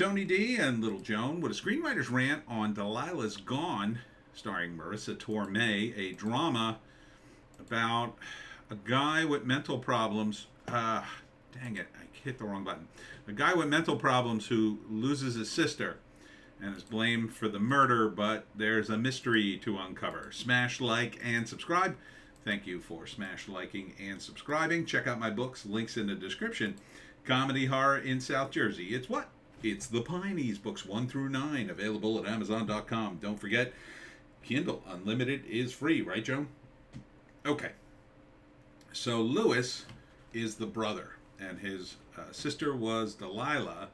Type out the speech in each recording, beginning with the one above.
Tony D and Little Joan with a screenwriter's rant on Delilah's Gone, starring Marisa Tomei, a drama about a guy with mental problems. Dang it, I hit the wrong button. A guy with mental problems who loses his sister and is blamed for the murder, but there's a mystery to uncover. Smash like and subscribe. Thank you for smash liking and subscribing. Check out my books, links in the description. Comedy horror in South Jersey. It's what? It's the Pineys, books 1 through 9, available at Amazon.com. Don't forget, Kindle Unlimited is free, right, Joan? Okay. So Lewis is the brother, and his sister was Delilah.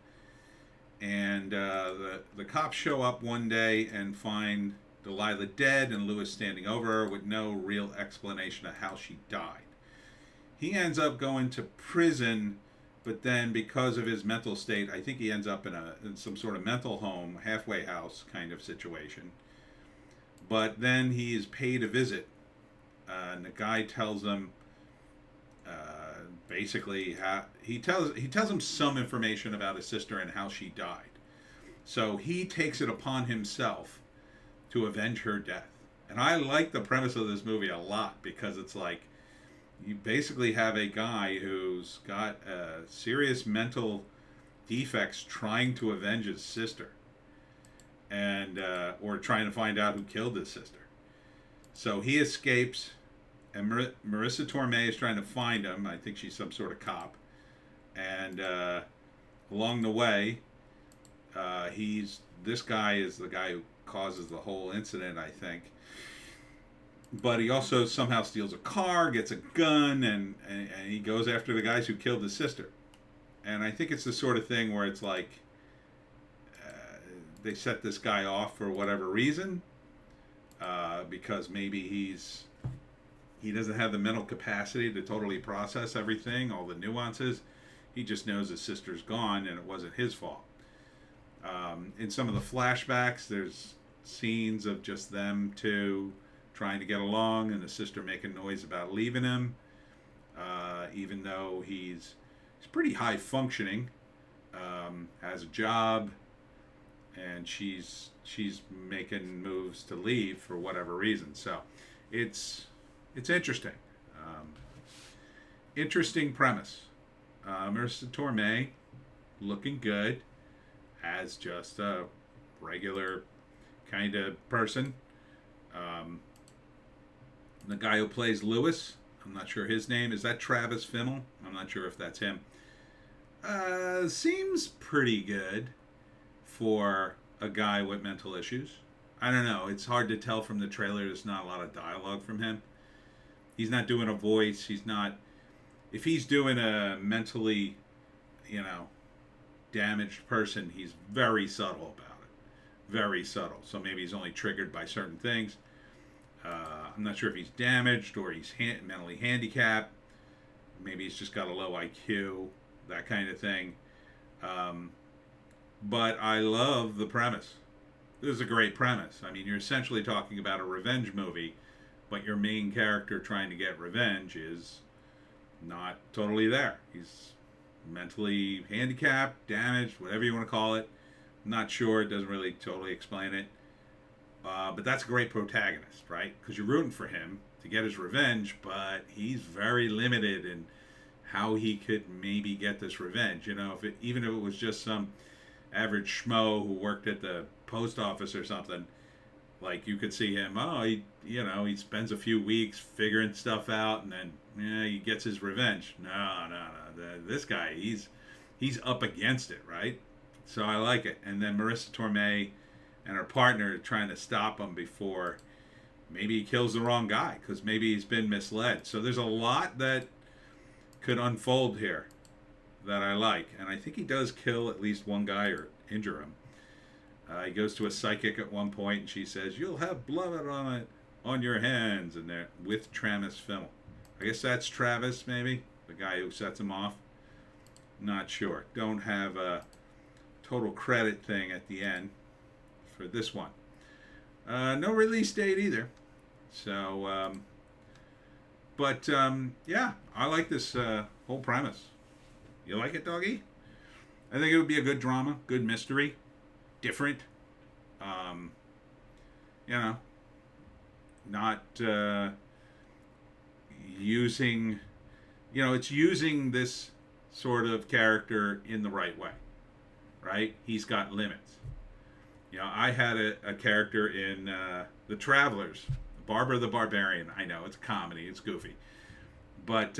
And the cops show up one day and find Delilah dead and Lewis standing over her with no real explanation of how she died. He ends up going to prison, but then because of his mental state, I think he ends up in some sort of mental home, halfway house kind of situation. But then he is paid a visit, and the guy tells him, basically, he tells him some information about his sister and how she died. So he takes it upon himself to avenge her death. And I like the premise of this movie a lot, because it's like, you basically have a guy who's got serious mental defects trying to avenge his sister, and or trying to find out who killed his sister. So he escapes, and Marisa Tomei is trying to find him. I think she's some sort of cop. And along the way, this guy is the guy who causes the whole incident, I think. But he also somehow steals a car, gets a gun, and he goes after the guys who killed his sister. And I think it's the sort of thing where it's like, they set this guy off for whatever reason, because maybe he doesn't have the mental capacity to totally process everything, all the nuances. He just knows his sister's gone and it wasn't his fault. In some of the flashbacks, there's scenes of just them two trying to get along, and the sister making noise about leaving him, even though he's pretty high functioning, has a job, and she's making moves to leave for whatever reason. So it's interesting. Interesting premise. Marisa Tomei, looking good as just a regular kind of person. The guy who plays Lewis, I'm not sure his name. Is that Travis Fimmel? I'm not sure if that's him. Seems pretty good for a guy with mental issues. I don't know. It's hard to tell from the trailer. There's not a lot of dialogue from him. He's not doing a voice. He's not... If he's doing a mentally, damaged person, he's very subtle about it. Very subtle. So maybe he's only triggered by certain things. I'm not sure if he's damaged or he's mentally handicapped. Maybe he's just got a low IQ, that kind of thing. But I love the premise. This is a great premise. I mean, you're essentially talking about a revenge movie, but your main character trying to get revenge is not totally there. He's mentally handicapped, damaged, whatever you want to call it. I'm not sure. It doesn't really totally explain it. But that's a great protagonist, right? Because you're rooting for him to get his revenge, but he's very limited in how he could maybe get this revenge. Even if it was just some average schmo who worked at the post office or something, like you could see him, he spends a few weeks figuring stuff out, and then he gets his revenge. No. This guy, he's up against it, right? So I like it. And then Marisa Tomei and her partner are trying to stop him before maybe he kills the wrong guy, because maybe he's been misled. So there's a lot that could unfold here that I like. And I think he does kill at least one guy or injure him. He goes to a psychic at one point, and she says, "You'll have blood on your hands," and they're with Travis Fimmel. I guess that's Travis, maybe, the guy who sets him off. Not sure. Don't have a total credit thing at the end for this one. No release date either. So, yeah, I like this whole premise. You like it, doggy? I think it would be a good drama, good mystery, different. Um, you know, not using, it's using this sort of character in the right way, right? He's got limits. I had a character in The Travelers, Barbara the Barbarian. I know it's a comedy, it's goofy, but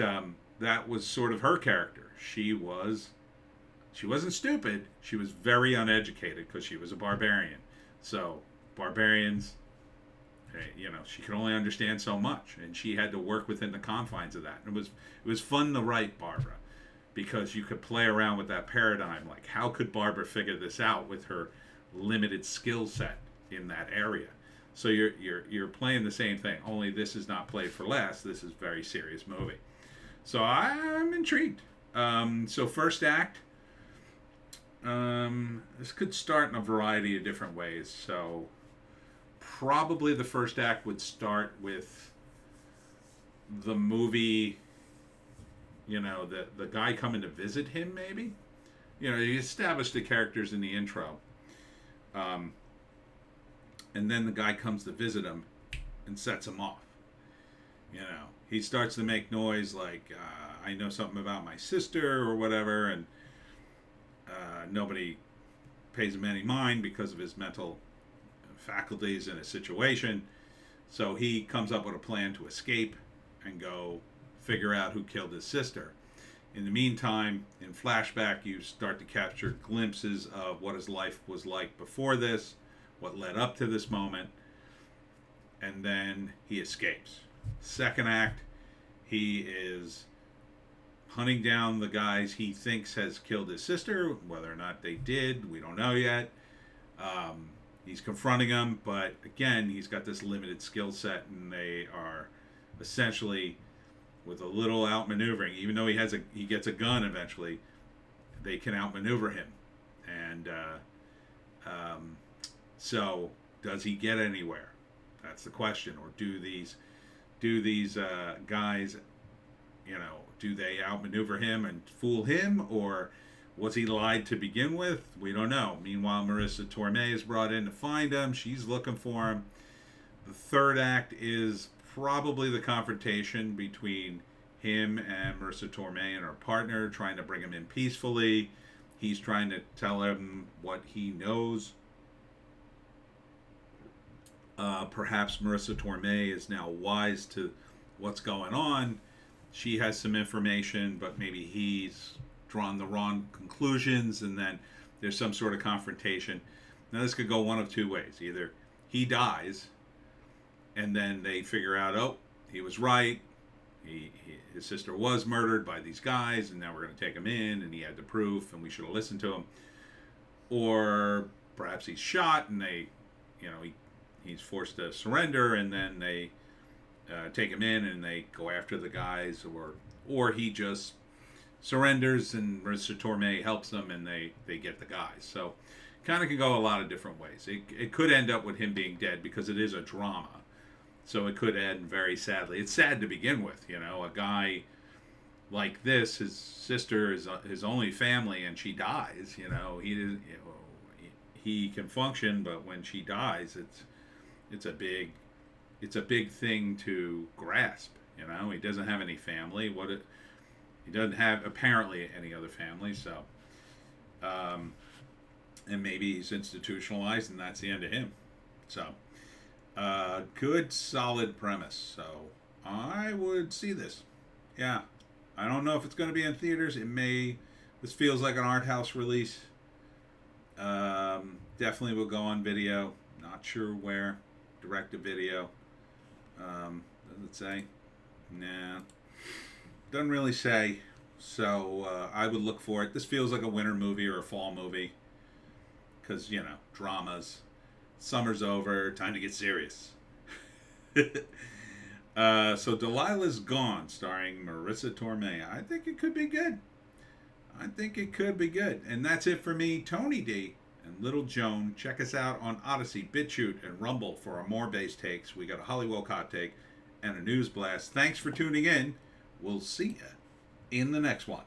that was sort of her character. She wasn't stupid. She was very uneducated because she was a barbarian. So barbarians, she could only understand so much, and she had to work within the confines of that. And it was fun to write Barbara because you could play around with that paradigm. Like, how could Barbara figure this out with her limited skill set in that area? So you're playing the same thing. Only this is not played for laughs. This is a very serious movie. So I'm intrigued. So first act. This could start in a variety of different ways. So probably the first act would start with the movie, the guy coming to visit him, maybe. You establish the characters in the intro. And then the guy comes to visit him and sets him off. He starts to make noise like, I know something about my sister or whatever, and nobody pays him any mind because of his mental faculties in a situation. So he comes up with a plan to escape and go figure out who killed his sister. In the meantime, in flashback, you start to capture glimpses of what his life was like before this, what led up to this moment, and then he escapes. Second act, he is hunting down the guys he thinks has killed his sister. Whether or not they did, we don't know yet. He's confronting them, but again, he's got this limited skill set, and they are essentially, with a little outmaneuvering, even though he gets a gun eventually, they can outmaneuver him. And so, does he get anywhere? That's the question. Or do these guys, do they outmaneuver him and fool him, or was he lied to begin with? We don't know. Meanwhile, Marisa Tomei is brought in to find him. She's looking for him. The third act is probably the confrontation between him and Marisa Tomei and her partner, trying to bring him in peacefully. He's trying to tell him what he knows. Perhaps Marisa Tomei is now wise to what's going on. She has some information, but maybe he's drawn the wrong conclusions, and then there's some sort of confrontation. Now, this could go one of two ways. Either he dies, and then they figure out, oh, he was right. His sister was murdered by these guys, and now we're going to take him in, and he had the proof, and we should have listened to him. Or perhaps he's shot, and he's forced to surrender, and then they take him in, and they go after the guys, or he just surrenders, and Marisa Tomei helps them, and they get the guys. So, kind of can go a lot of different ways. It could end up with him being dead because it is a drama. So it could end very sadly. It's sad to begin with, a guy like this, his sister is his only family, and she dies. He can function, but when she dies, it's a big thing to grasp. He doesn't have any family. He doesn't have apparently any other family. So, and maybe he's institutionalized, and that's the end of him. So. Good, solid premise. So I would see this. Yeah, I don't know if it's going to be in theaters. This feels like an art house release. Definitely will go on video. Not sure where. Direct to video. Does it say? Nah. Doesn't really say. So I would look for it. This feels like a winter movie or a fall movie. Because, dramas. Summer's over. Time to get serious. So Delilah's Gone, starring Marisa Tomei. I think it could be good. And that's it for me, Tony D and Little Joan. Check us out on Odysee, Bitchute, and Rumble for our more base takes. We got a Hollywoke hot take and a news blast. Thanks for tuning in. We'll see you in the next one.